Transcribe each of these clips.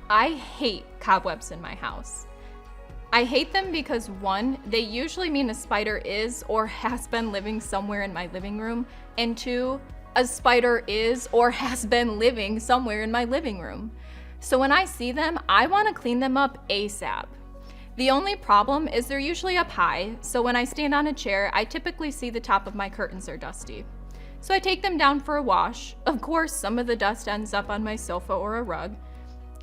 I hate cobwebs in my house. I hate them because one, they usually mean a spider is or has been living somewhere in my living room, and two, a spider is or has been living somewhere in my living room. So when I see them, I want to clean them up ASAP. The only problem is they're usually up high, so when I stand on a chair, I typically see the top of my curtains are dusty. So I take them down for a wash. Of course, some of the dust ends up on my sofa or a rug.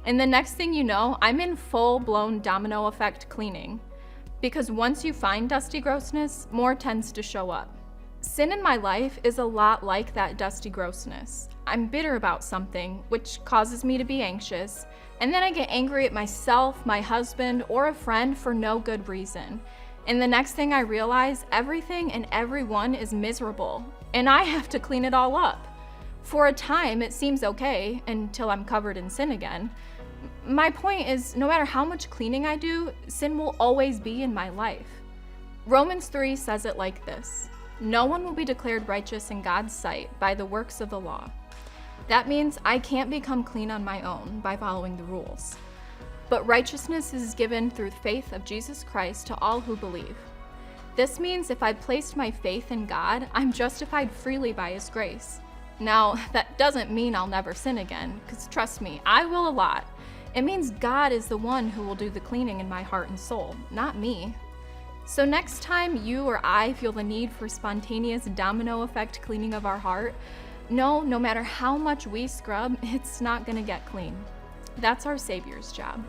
And the next thing you know, I'm in full-blown domino effect cleaning. Because once you find dusty grossness, more tends to show up. Sin in my life is a lot like that dusty grossness. I'm bitter about something, which causes me to be anxious, and then I get angry at myself, my husband, or a friend for no good reason. And the next thing I realize, everything and everyone is miserable, and I have to clean it all up. For a time, it seems okay until I'm covered in sin again. My point is, no matter how much cleaning I do, sin will always be in my life. Romans 3 says it like this: no one will be declared righteous in God's sight by the works of the law. That means I can't become clean on my own by following the rules. But righteousness is given through faith of Jesus Christ to all who believe. This means if I placed my faith in God, I'm justified freely by His grace. Now, that doesn't mean I'll never sin again, because trust me, I will a lot. It means God is the one who will do the cleaning in my heart and soul, not me. So next time you or I feel the need for spontaneous domino effect cleaning of our heart, no matter how much we scrub, it's not going to get clean. That's our Savior's job.